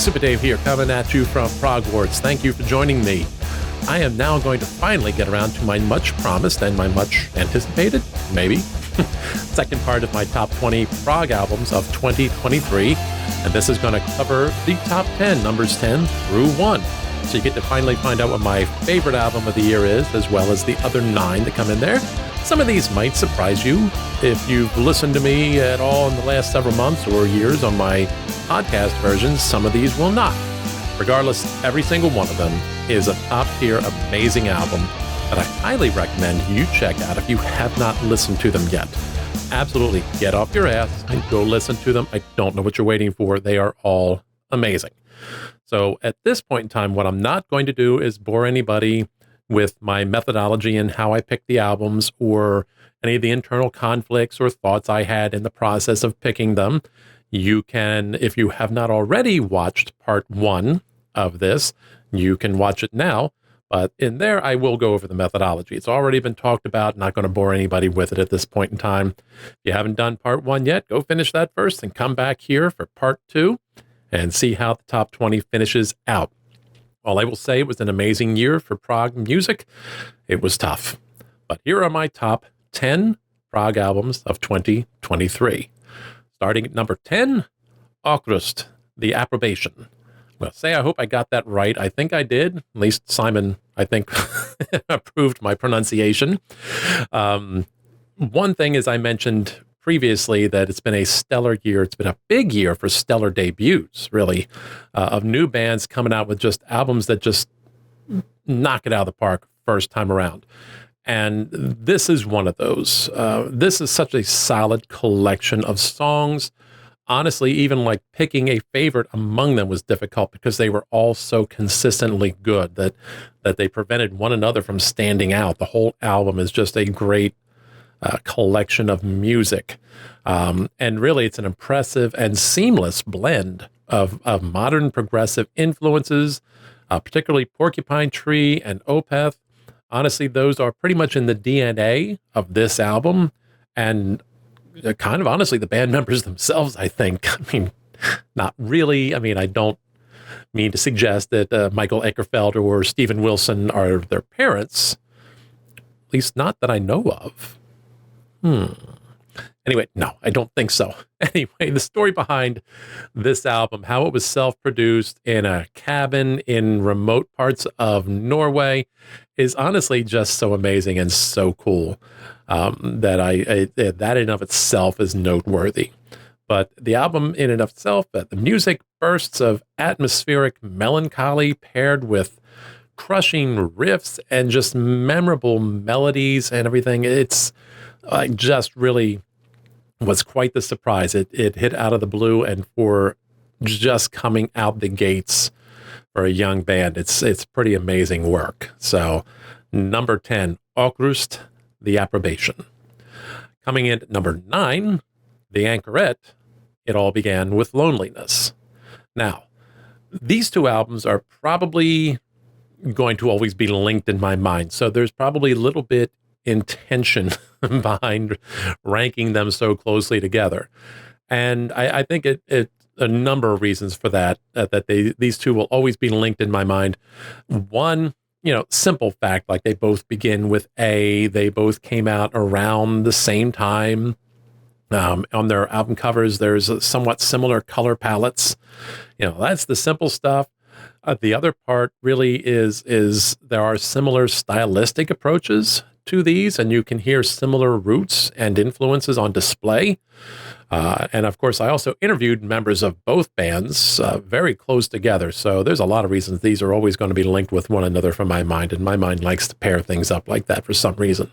Super Dave here, coming at you from Progwarts. Thank you for joining me. I am now going to finally get around to my much promised and my much anticipated, maybe, second part of my top 20 prog albums of 2023. And this is going to cover the top 10, numbers 10 through 1. So you get to finally find out what my favorite album of the year is, as well as the other 9 that come in there. Some of these might surprise you if you've listened to me at all in the last several months or years on my podcast versions. Some of these will not. Regardless, every single one of them is a top-tier, amazing album that I highly recommend you check out if you have not listened to them yet. Absolutely, get off your ass and go listen to them. I don't know what you're waiting for. They are all amazing. So at this point in time, what I'm not going to do is bore anybody with my methodology and how I pick the albums or any of the internal conflicts or thoughts I had in the process of picking them. You can, if you have not already watched part 1 of this, you can watch it now. But in there, I will go over the methodology. It's already been talked about. Not going to bore anybody with it at this point in time. If you haven't done part 1 yet, go finish that first and come back here for part 2 and see how the top 20 finishes out. All I will say, it was an amazing year for prog music. It was tough. But here are my top 10 prog albums of 2023. Starting at number 10, August, The Approbation. Well, I hope I got that right. I think I did. At least Simon, I think, approved my pronunciation. One thing is I mentioned previously that it's been a stellar year. It's been a big year for stellar debuts, really, of new bands coming out with just albums that just knock it out of the park first time around. And this is one of those. This is such a solid collection of songs. Honestly, even like picking a favorite among them was difficult because they were all so consistently good that they prevented one another from standing out. The whole album is just a great collection of music. And really, it's an impressive and seamless blend of modern progressive influences, particularly Porcupine Tree and Opeth. Honestly, those are pretty much in the DNA of this album. And kind of honestly, the band members themselves, I think. I mean, not really. I mean, I don't mean to suggest that Michael Eckerfeld or Steven Wilson are their parents. At least not that I know of. Anyway, no, I don't think so. Anyway, the story behind this album, how it was self-produced in a cabin in remote parts of Norway, is honestly just so amazing and so cool that that in and of itself is noteworthy. But the album in and of itself, the music, bursts of atmospheric melancholy paired with crushing riffs and just memorable melodies and everything. It's just really was quite the surprise. It hit out of the blue, and for just coming out the gates for a young band, it's pretty amazing work. So number 10, August, The Approbation. Coming in at number 9, The Anchorette, It All Began With Loneliness. Now, these two albums are probably going to always be linked in my mind. So there's probably a little bit intention behind ranking them so closely together. And I think it a number of reasons for that these two will always be linked in my mind. One, simple fact, like they both begin with A, they both came out around the same time. On their album covers, there's a somewhat similar color palettes. That's the simple stuff. The other part really is there are similar stylistic approaches to these, and you can hear similar roots and influences on display. And of course, I also interviewed members of both bands very close together. So there's a lot of reasons these are always going to be linked with one another from my mind. And my mind likes to pair things up like that for some reason.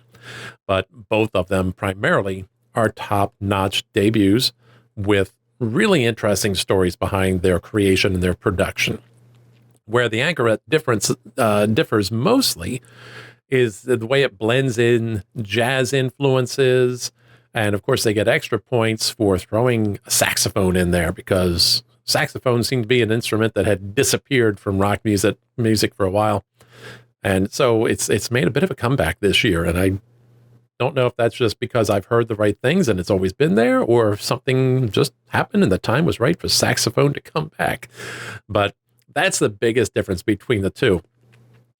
But both of them primarily are top-notch debuts with really interesting stories behind their creation and their production. Where the Anchorette differs mostly is the way it blends in jazz influences. And of course, they get extra points for throwing a saxophone in there because saxophone seemed to be an instrument that had disappeared from rock music for a while. And so it's made a bit of a comeback this year. And Don't know if that's just because I've heard the right things and it's always been there, or if something just happened and the time was right for saxophone to come back. But that's the biggest difference between the two.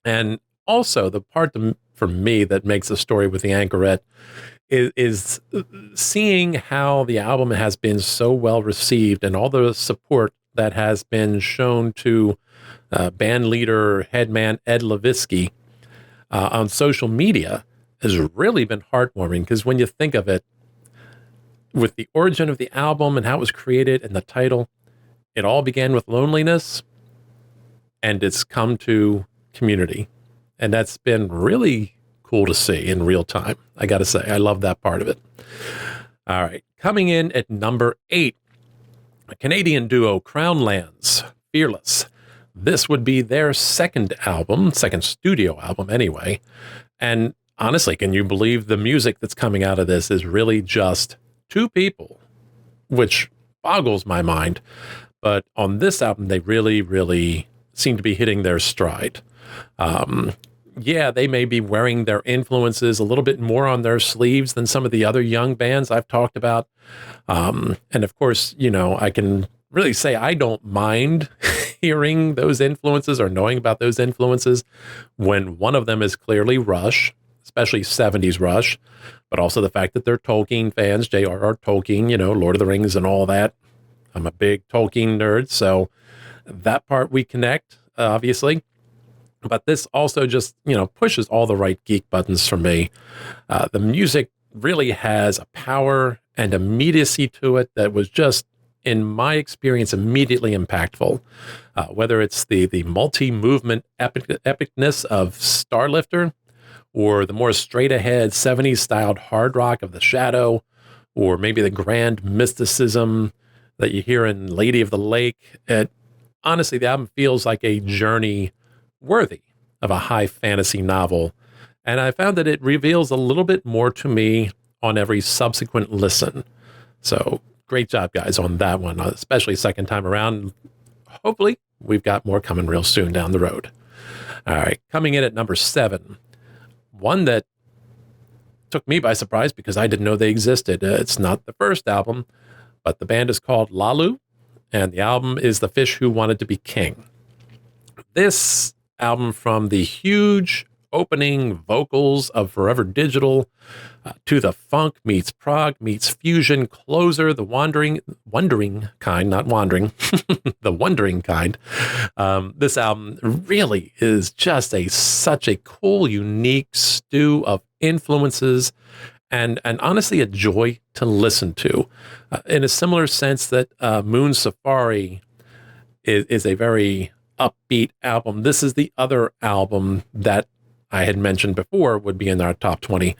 And also the part for me that makes the story with the Anchorette is seeing how the album has been so well received and all the support that has been shown to band leader, headman Ed Levitsky on social media has really been heartwarming, because when you think of it, with the origin of the album and how it was created and the title, it all began with loneliness and it's come to community. And that's been really cool to see in real time. I got to say, I love that part of it. All right. Coming in at number 8, a Canadian duo, Crownlands, Fearless. This would be their second studio album anyway. And honestly, can you believe the music that's coming out of this is really just two people, which boggles my mind. But on this album, they really, really seem to be hitting their stride. Yeah, they may be wearing their influences a little bit more on their sleeves than some of the other young bands I've talked about. And of course, I can really say I don't mind hearing those influences or knowing about those influences when one of them is clearly Rush, especially 70s Rush, but also the fact that they're Tolkien fans, J.R.R. Tolkien, Lord of the Rings and all that. I'm a big Tolkien nerd, so that part we connect, obviously. But this also just, pushes all the right geek buttons for me. The music really has a power and immediacy to it that was just, in my experience, immediately impactful. Whether it's the multi-movement epicness of Starlifter, or the more straight-ahead 70s-styled hard rock of The Shadow, or maybe the grand mysticism that you hear in Lady of the Lake. Honestly, the album feels like a journey worthy of a high fantasy novel. And I found that it reveals a little bit more to me on every subsequent listen. So great job, guys, on that one, especially second time around. Hopefully, we've got more coming real soon down the road. All right, coming in at number 7, one that took me by surprise because I didn't know they existed. It's not the first album, but the band is called Lalu, and the album is The Fish Who Wanted to Be King. This album, from the huge opening vocals of Forever Digital to the funk meets prog meets fusion closer, the wandering kind, not wandering, the wondering kind. This album really is just such a cool, unique stew of influences and honestly a joy to listen to, in a similar sense that Moon Safari is a very upbeat album. This is the other album that I had mentioned before would be in our top 20.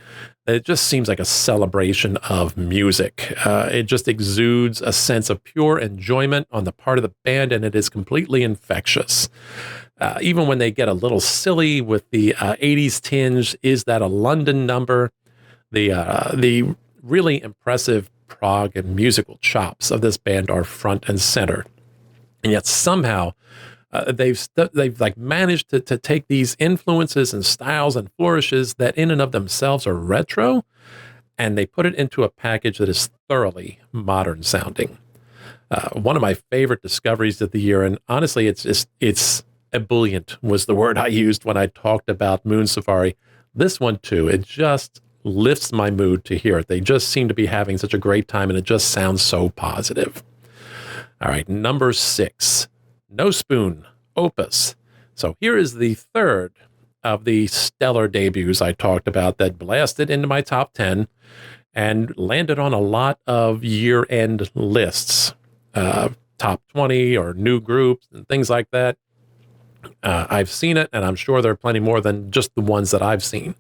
It just seems like a celebration of music. It just exudes a sense of pure enjoyment on the part of the band, and it is completely infectious. Even when they get a little silly with the 80s tinge, Is That a London Number? The really impressive prog and musical chops of this band are front and center. And yet somehow they've like managed to take these influences and styles and flourishes that in and of themselves are retro, and they put it into a package that is thoroughly modern sounding. One of my favorite discoveries of the year, and honestly, it's ebullient was the word I used when I talked about Moon Safari. This one too, it just lifts my mood to hear it. They just seem to be having such a great time, and it just sounds so positive. All right, number 6. No Spoon, Opus. So here is the third of the stellar debuts I talked about that blasted into my top 10 and landed on a lot of year-end lists, top 20 or new groups and things like that. I've seen it, and I'm sure there are plenty more than just the ones that I've seen.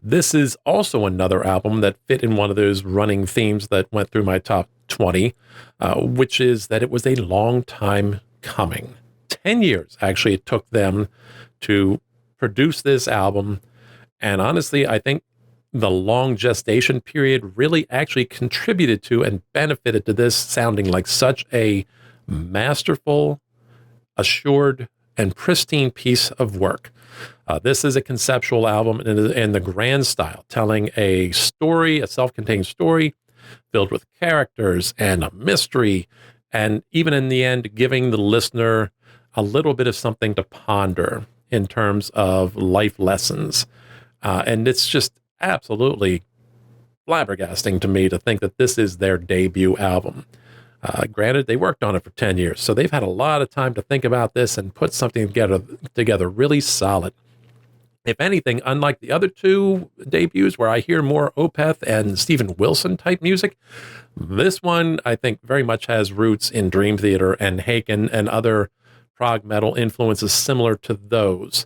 This is also another album that fit in one of those running themes that went through my top 20, which is that it was a long time coming. 10 years, actually, it took them to produce this album. And honestly, I think the long gestation period really actually contributed to and benefited to this sounding like such a masterful, assured, and pristine piece of work. This is a conceptual album in the grand style, telling a story, a self-contained story filled with characters and a mystery, and even in the end, giving the listener a little bit of something to ponder in terms of life lessons. And it's just absolutely flabbergasting to me to think that this is their debut album. Granted, they worked on it for 10 years, so they've had a lot of time to think about this and put something together really solid. If anything, unlike the other two debuts where I hear more Opeth and Steven Wilson type music, this one I think very much has roots in Dream Theater and Haken and other prog metal influences similar to those.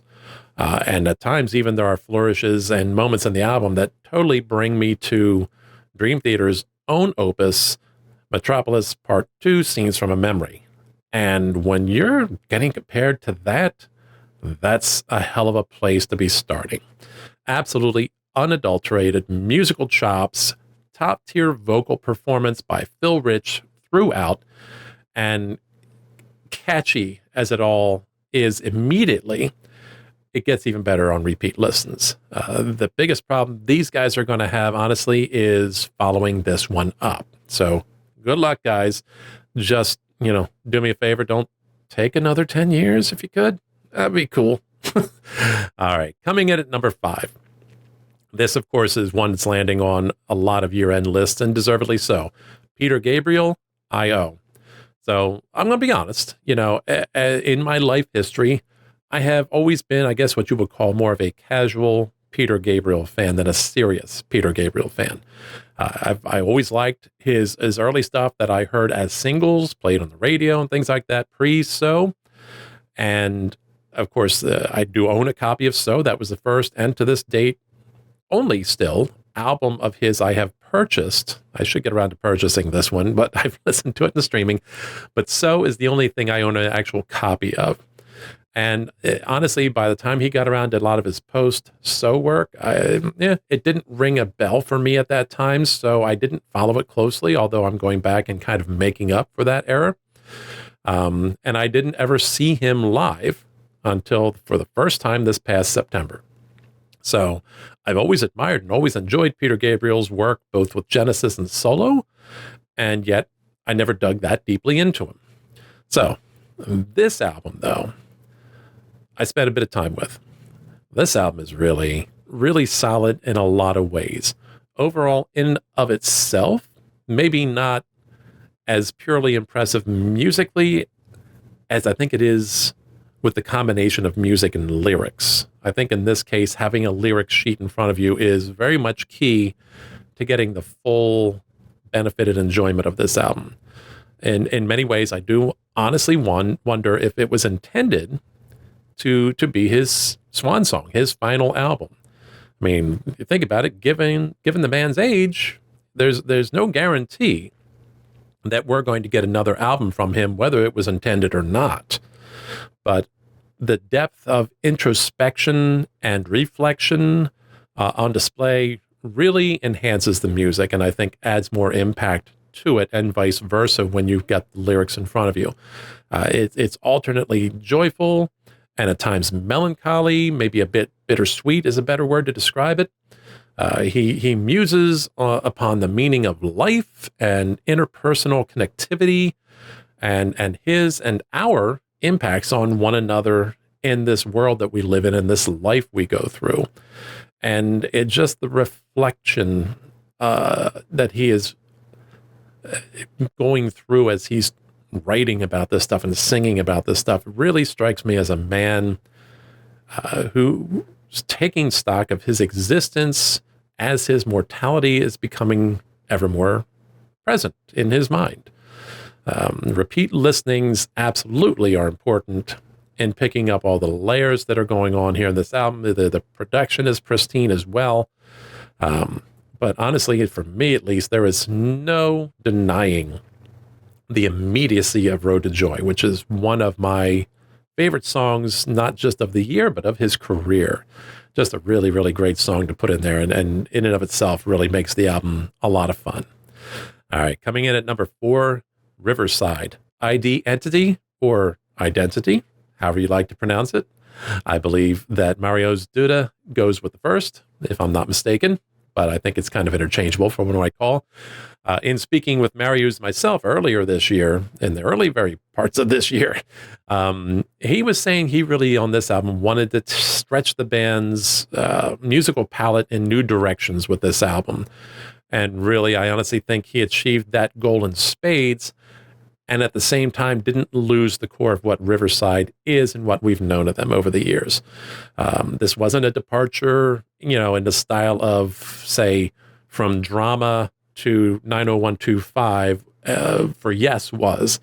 And at times, even there are flourishes and moments in the album that totally bring me to Dream Theater's own opus, Metropolis Part 2, Scenes from a Memory. And when you're getting compared to that, that's a hell of a place to be starting. Absolutely unadulterated musical chops, top-tier vocal performance by Phil Rich throughout, and catchy as it all is immediately, it gets even better on repeat listens. The biggest problem these guys are going to have, honestly, is following this one up. So good luck, guys. Just, do me a favor. Don't take another 10 years if you could. That'd be cool. All right. Coming in at number 5. This, of course, is one that's landing on a lot of year-end lists, and deservedly so. Peter Gabriel, I.O. So I'm going to be honest. In my life history, I have always been, I guess, what you would call more of a casual Peter Gabriel fan than a serious Peter Gabriel fan. I always liked his early stuff that I heard as singles, played on the radio and things like that, pre-So. And, of course, I do own a copy of So. That was the first, and to this date, only still, album of his I have purchased. I should get around to purchasing this one, but I've listened to it in the streaming. But So is the only thing I own an actual copy of. And honestly, by the time he got around to a lot of his post-So work, it didn't ring a bell for me at that time, so I didn't follow it closely, although I'm going back and kind of making up for that era. And I didn't ever see him live until for the first time this past September. So I've always admired and always enjoyed Peter Gabriel's work, both with Genesis and solo, and yet I never dug that deeply into him. So this album, though, I spent a bit of time with. This album is really, really solid in a lot of ways. Overall, in of itself, maybe not as purely impressive musically as I think it is with the combination of music and lyrics. I think in this case, having a lyric sheet in front of you is very much key to getting the full benefit and enjoyment of this album. And in many ways, I do honestly wonder if it was intended to be his swan song, his final album. I mean, if you think about it, given the man's age, there's no guarantee that we're going to get another album from him, whether it was intended or not. But the depth of introspection and reflection on display really enhances the music, and I think adds more impact to it, and vice versa when you've got the lyrics in front of you. It's alternately joyful and at times melancholy, maybe a bit bittersweet is a better word to describe it. He muses upon the meaning of life and interpersonal connectivity and his and our impacts on one another in this world that we live in this life we go through. And it's just the reflection that he is going through as he's writing about this stuff and singing about this stuff really strikes me as a man who's taking stock of his existence as his mortality is becoming ever more present in his mind. Repeat listenings absolutely are important in picking up all the layers that are going on here in this album. The production is pristine as well. But honestly, for me at least, there is no denying the immediacy of Road to Joy, which is one of my favorite songs, not just of the year, but of his career. Just a really, really great song to put in there, and in and of itself really makes the album a lot of fun. All right, coming in at number 4, Riverside, ID Entity, or Identity, however you like to pronounce it. I believe that Mario's Duda goes with the first, if I'm not mistaken, but I think it's kind of interchangeable from what I call. In speaking with Marius myself earlier this year, in the early very parts of this year, he was saying he really on this album wanted to stretch the band's musical palette in new directions with this album. And really, I honestly think he achieved that goal in spades, and at the same time didn't lose the core of what Riverside is and what we've known of them over the years. This wasn't a departure, in the style of, say, from Drama to 90125 for Yes was.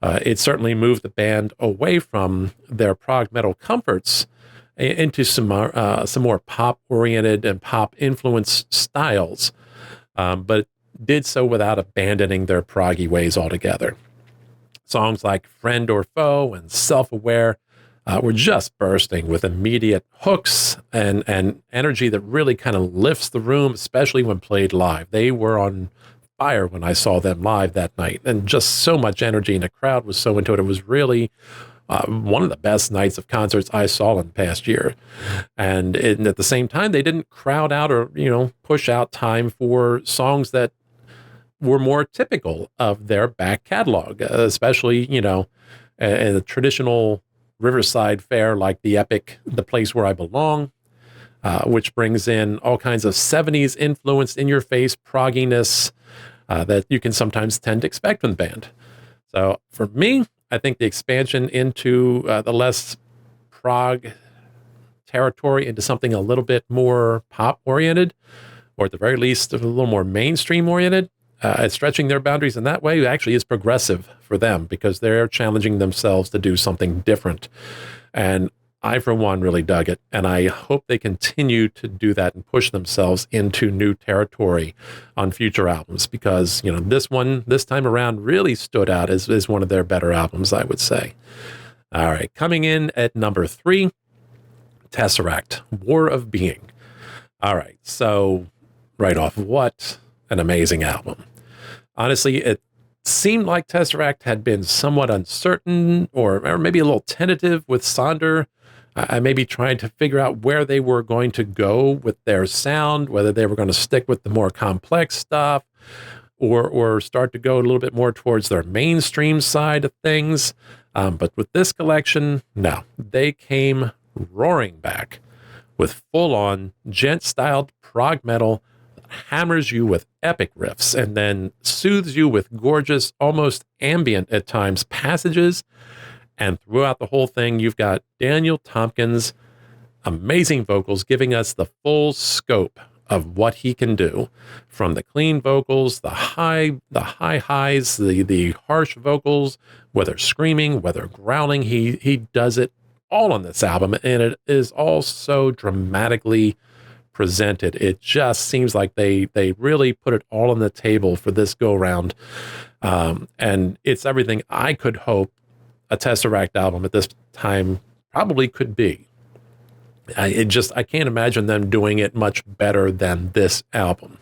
It certainly moved the band away from their prog metal comforts into some more pop-oriented and pop-influenced styles, but did so without abandoning their proggy ways altogether. Songs like Friend or Foe and Self-Aware were just bursting with immediate hooks and energy that really kind of lifts the room, especially when played live. They were on fire when I saw them live that night, and just so much energy, and the crowd was so into it. It was really one of the best nights of concerts I saw in the past year. And at the same time, they didn't crowd out or, push out time for songs that were more typical of their back catalog, especially, in the traditional Riverside fare like the epic The Place Where I Belong, which brings in all kinds of 70s influenced in-your-face progginess that you can sometimes tend to expect from the band. So for me, I think the expansion into the less prog territory into something a little bit more pop-oriented, or at the very least a little more mainstream-oriented, stretching their boundaries in that way actually is progressive for them because they're challenging themselves to do something different. And I, for one, really dug it. And I hope they continue to do that and push themselves into new territory on future albums because, this time around really stood out as one of their better albums, I would say. All right. Coming in at number 3, Tesseract, War of Being. All right. So right off, what an amazing album. Honestly, it seemed like Tesseract had been somewhat uncertain or maybe a little tentative with Sonder. I maybe trying to figure out where they were going to go with their sound, whether they were going to stick with the more complex stuff or start to go a little bit more towards their mainstream side of things. But with this collection, no, they came roaring back with full-on gent-styled prog metal, hammers you with epic riffs, and then soothes you with gorgeous, almost ambient at times, passages. And throughout the whole thing, you've got Daniel Tompkins' amazing vocals giving us the full scope of what he can do, from the clean vocals, the high highs, the harsh vocals, whether screaming, whether growling, he does it all on this album, and it is all so dramatically presented. It just seems like they really put it all on the table for this go round, and it's everything I could hope a Tesseract album at this time probably could be. I can't imagine them doing it much better than this album.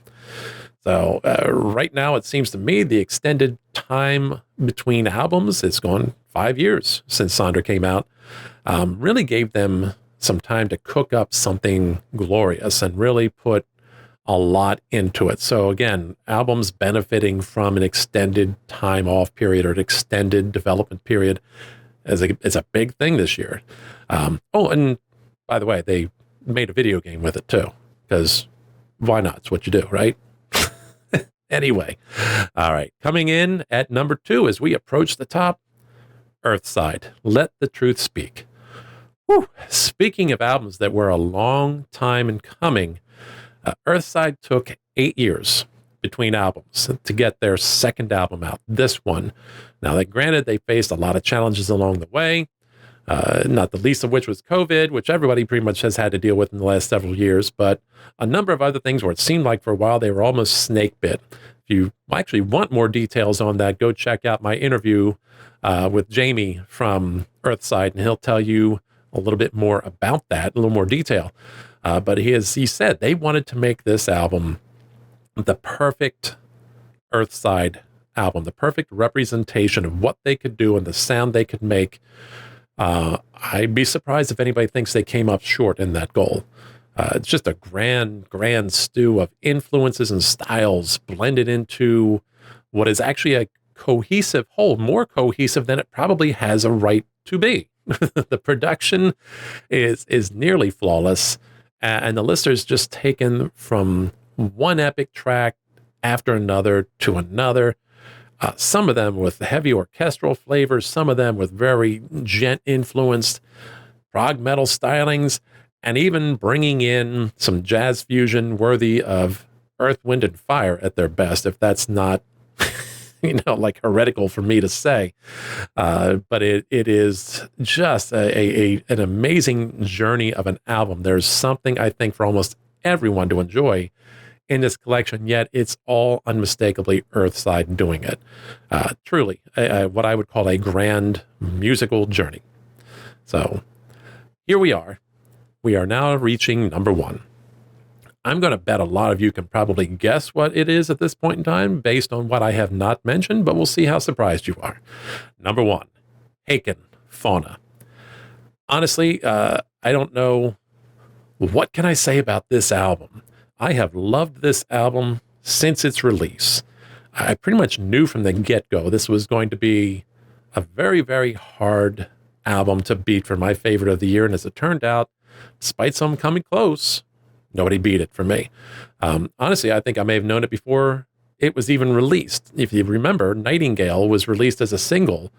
So right now, it seems to me the extended time between albums, it's gone 5 years since Sonder came out, really gave them some time to cook up something glorious and really put a lot into it. So again, albums benefiting from an extended time off period or an extended development period is a big thing this year. And by the way, they made a video game with it too, because why not? It's what you do, right? Anyway, all right. Coming in at number 2 as we approach the top, Earthside, Let the Truth Speak. Whew. Speaking of albums that were a long time in coming, Earthside took 8 years between albums to get their second album out, this one. Now, granted, they faced a lot of challenges along the way, not the least of which was COVID, which everybody pretty much has had to deal with in the last several years, but a number of other things where it seemed like for a while they were almost snake bit. If you actually want more details on that, go check out my interview with Jamie from Earthside, and he'll tell you a little bit more about that, a little more detail. But he said they wanted to make this album the perfect Earthside album, the perfect representation of what they could do and the sound they could make I'd be surprised if anybody thinks they came up short in that goal. It's just a grand stew of influences and styles blended into what is actually a cohesive whole, more cohesive than it probably has a right to be. The production is nearly flawless, and the listeners just taken from one epic track after another to another. Some of them with heavy orchestral flavors, some of them with very gent influenced prog metal stylings, and even bringing in some jazz fusion worthy of Earth, Wind, and Fire at their best, if that's not, like heretical for me to say. But it is just an amazing journey of an album. There's something, I think, for almost everyone to enjoy in this collection, yet it's all unmistakably Earthside doing it. Truly, what I would call a grand musical journey. So here we are. We are now reaching number 1. I'm going to bet a lot of you can probably guess what it is at this point in time based on what I have not mentioned, but we'll see how surprised you are. Number 1, Haken, Fauna. Honestly, I don't know. What can I say about this album? I have loved this album since its release. I pretty much knew from the get-go this was going to be a very, very hard album to beat for my favorite of the year. And as it turned out, despite some coming close, nobody beat it for me. Honestly, I think I may have known it before it was even released. If you remember, Nightingale was released as a single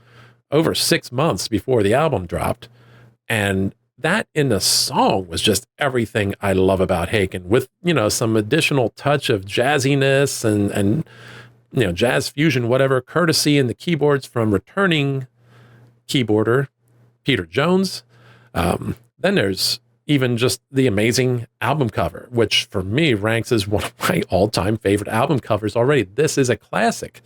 over 6 months before the album dropped. And that in the song was just everything I love about Haken, with, some additional touch of jazziness and jazz fusion, whatever, courtesy in the keyboards from returning keyboarder Peter Jones. Then there's even just the amazing album cover, which for me ranks as one of my all-time favorite album covers already. This is a classic,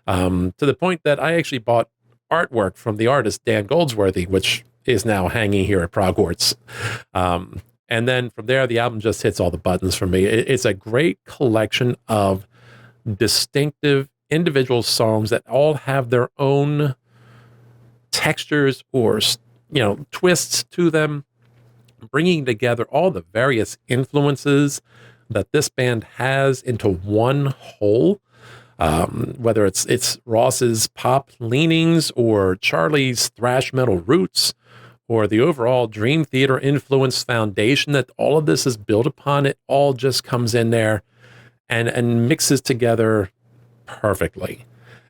to the point that I actually bought artwork from the artist Dan Goldsworthy, which is now hanging here at Progwarts. And then from there, the album just hits all the buttons for me. It's a great collection of distinctive individual songs that all have their own textures or, twists to them, bringing together all the various influences that this band has into one whole. Whether it's Ross's pop leanings or Charlie's thrash metal roots, or the overall Dream Theater influence foundation that all of this is built upon, it all just comes in there and mixes together perfectly,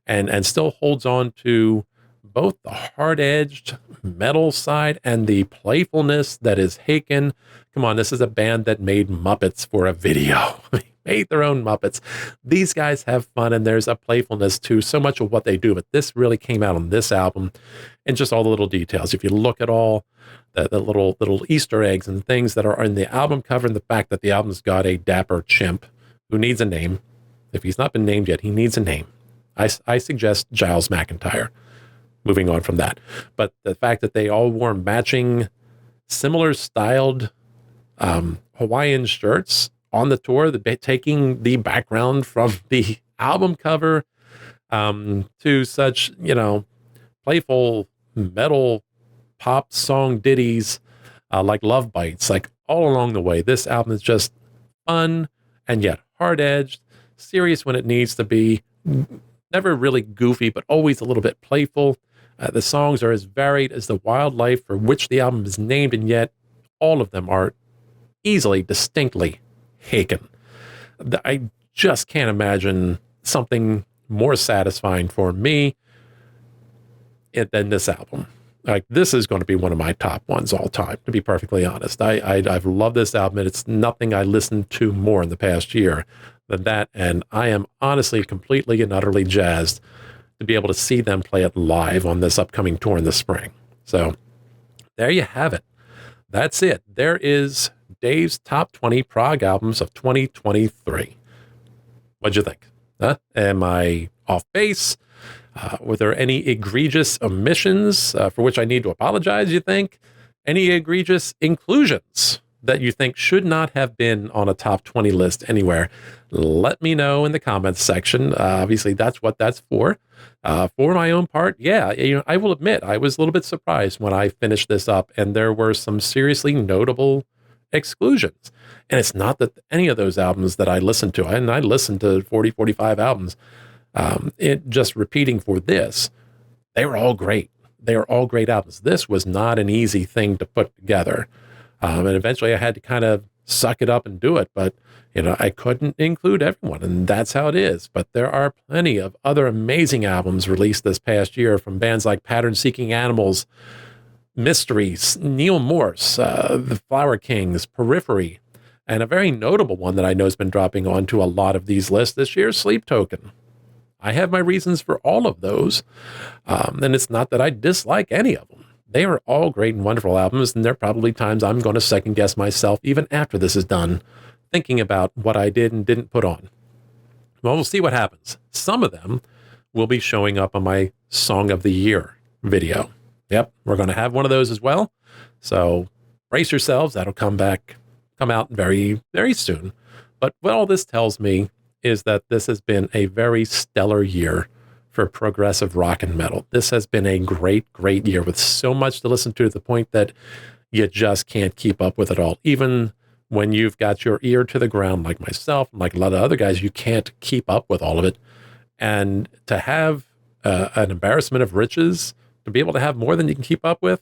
and still holds on to both the hard-edged metal side and the playfulness that is Haken. Come on, this is a band that made Muppets for a video. Made their own Muppets. These guys have fun, and there's a playfulness to so much of what they do, but this really came out on this album, and just all the little details. If you look at all the little Easter eggs and things that are in the album cover, and the fact that the album's got a dapper chimp who needs a name. If he's not been named yet, he needs a name. I suggest Giles McIntyre. Moving on from that. But the fact that they all wore matching, similar styled Hawaiian shirts on the tour, taking the background from the album cover to such, playful metal pop song ditties like Love Bites, like all along the way. This album is just fun and yet hard-edged, serious when it needs to be, never really goofy, but always a little bit playful. The songs are as varied as the wildlife for which the album is named, and yet all of them are easily, distinctly Haken. I just can't imagine something more satisfying for me than this album. Like, this is going to be one of my top ones all time, to be perfectly honest. I've loved this album, and it's nothing I listened to more in the past year than that, and I am honestly completely and utterly jazzed to be able to see them play it live on this upcoming tour in the spring. So there you have it. That's it. There is Dave's Top 20 Prog Albums of 2023. What'd you think? Huh? Am I off base? Were there any egregious omissions for which I need to apologize, you think? Any egregious inclusions that you think should not have been on a top 20 list anywhere, let me know in the comments section. Obviously, that's what that's for. For my own part, yeah, I will admit I was a little bit surprised when I finished this up, and there were some seriously notable exclusions. And it's not that any of those albums that I listened to, and I listened to 40, 45 albums, it just repeating for this, they were all great. They were all great albums. This was not an easy thing to put together. And eventually I had to kind of suck it up and do it. But, I couldn't include everyone, and that's how it is. But there are plenty of other amazing albums released this past year from bands like Pattern Seeking Animals, Mysteries, Neil Morse, The Flower Kings, Periphery, and a very notable one that I know has been dropping onto a lot of these lists this year, Sleep Token. I have my reasons for all of those, and it's not that I dislike any of them. They are all great and wonderful albums, and there are probably times I'm going to second guess myself even after this is done, thinking about what I did and didn't put on. Well, we'll see what happens. Some of them will be showing up on my Song of the Year video. Yep, we're going to have one of those as well. So brace yourselves. That'll come out very, very soon. But what all this tells me is that this has been a very stellar year for progressive rock and metal. This has been a great, great year with so much to listen to the point that you just can't keep up with it all. Even when you've got your ear to the ground, like myself, and like a lot of other guys, you can't keep up with all of it. And to have an embarrassment of riches, to be able to have more than you can keep up with,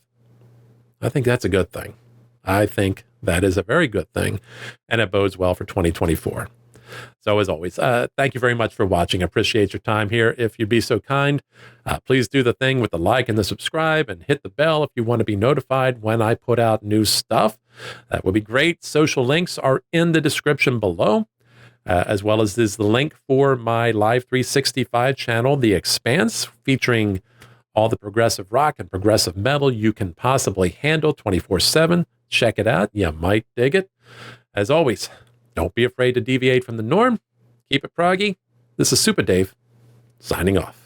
I think that's a good thing. I think that is a very good thing, and it bodes well for 2024. So as always, thank you very much for watching. I appreciate your time here. If you'd be so kind, please do the thing with the like and the subscribe and hit the bell if you want to be notified when I put out new stuff. That would be great. Social links are in the description below, as well as is the link for my Live 365 channel, The Expanse, featuring all the progressive rock and progressive metal you can possibly handle 24/7. Check it out. You might dig it. As always, don't be afraid to deviate from the norm. Keep it proggy. This is Super Dave, signing off.